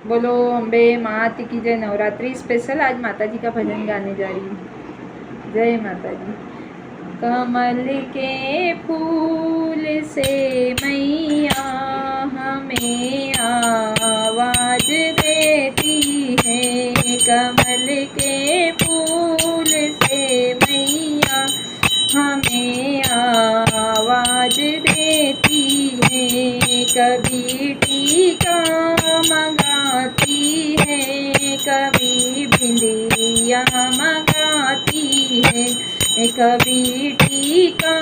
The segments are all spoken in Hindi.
बोलो अम्बे मात की जय। नवरात्रि स्पेशल आज माता जी का भजन गाने जा रही हूँ। जय माता जी। कमल के फूल से मैया हमें आवाज देती है। कमल के फूल से मैया हमें आवाज देती है। कभी टीका मंगाती है, कभी बिंदिया मंगाती है, कभी टीका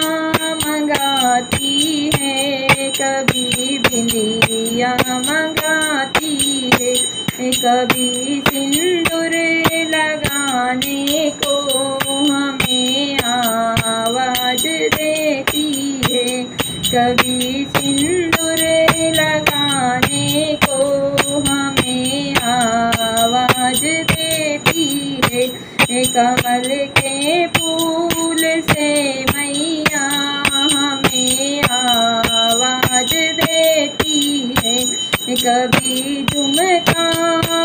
मंगाती है, कभी बिंदिया मंगाती है, कभी सिंदूर लगाने को हमें आवाज देती है। कभी सिंदूर लगाने को हमें आवाज देती है। कमल के फूल से मैया हमें आवाज देती है। कभी झुमका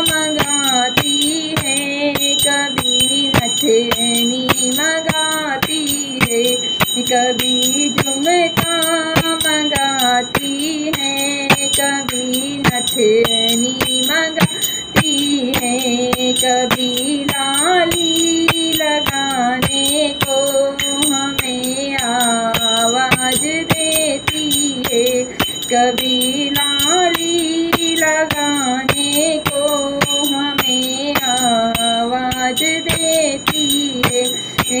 मंगाती है, कभी नथनी मंगाती है, कभी झुमका मंगाती है, कभी नथनी मंगाती है, कभी लाली लगाने को हमें आवाज देती है। कभी लाली लगाने को हमें आवाज देती है।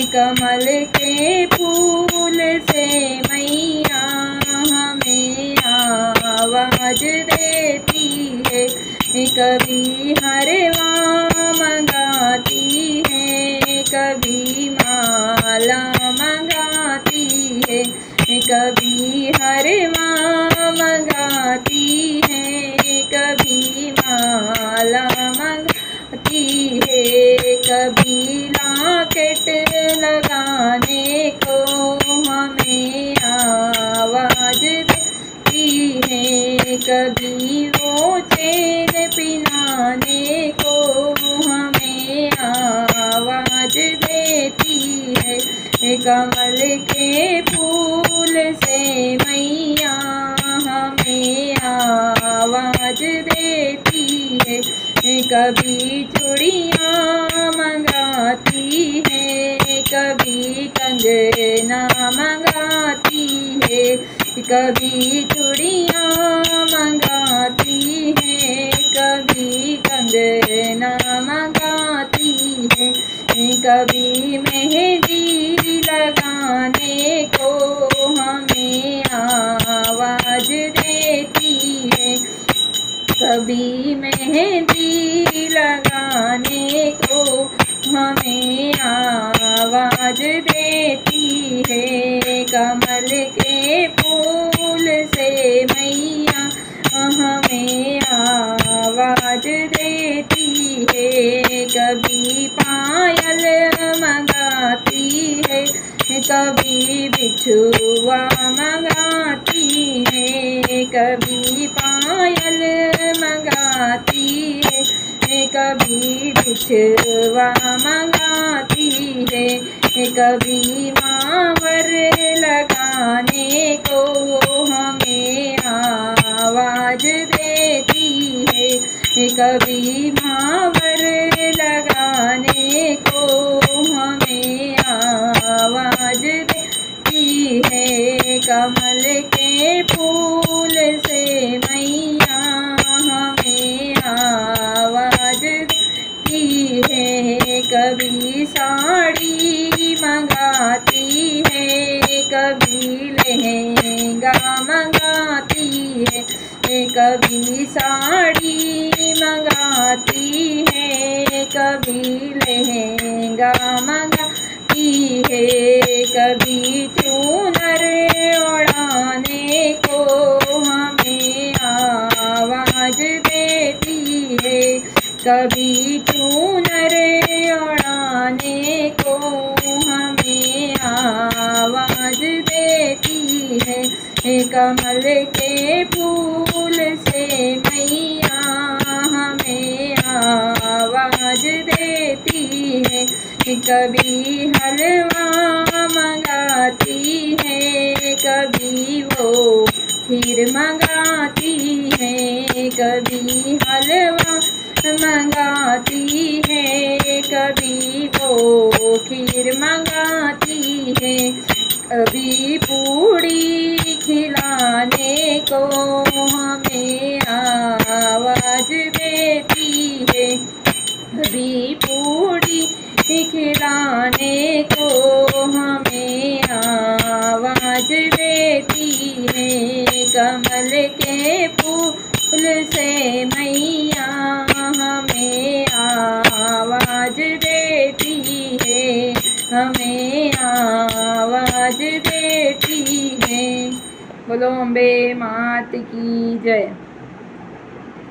कमल के फूल से मैया हमें आवाज देती है। कभी हरवा मंगाती है, कभी माला मंगाती है, कभी हरवा मंगाती है, कभी माला मंगाती है, कभी लॉकेट लगाने को हमें आवाज देती है। कभी वो चैन पिनाने को हमें आवाज देती है। कमल के फूल से मैया हमें आवाज देती है। कभी चूड़ियाँ मंगाती है, कभी कंगना मंगाती है, कभी चूड़ियाँ मंगाती है, कभी कंगना मंगाती है, कभी मेहंदी लगाने को हमें आवाज देती है। कभी मेहंदी लगाने को हमें आवाज देती है। कमल के फूल से मैया हमें आवाज देती है। कभी पायल मंगाती है, कभी बिछुआ मंगाती है, कभी पायल मंगाती है, कभी बिछुआ मंगाती है, कभी मावर लगाने को हमें आवाज देती है। कभी मावर लगाने को हमें आवाज देती है। कमल के फूल से मैया हमें आवाज देती है। कभी साड़ी मंगाती है, कभी लहंगा मंगाती है, कभी साड़ी मंगाती है, कभी लहंगा मंगाती है, कभी चूनर ओढ़ाने को हमें आवाज देती है। कभी चूनर ओढ़ाने को हमें आवाज देती है। कमल के फूल से मैया हमें कभी हलवा मंगाती है, कभी वो खीर मंगाती है, कभी हलवा मंगाती है, कभी वो खीर मंगाती है, कभी पूड़ी खिलाने को हमें आवाज देती है, कभी पूड़ी खिलाने को हमें आवाज देती है, कमल के फूल से मैया हमें आवाज देती है, हमें आवाज देती है। बोलो अम्बे मात की जय।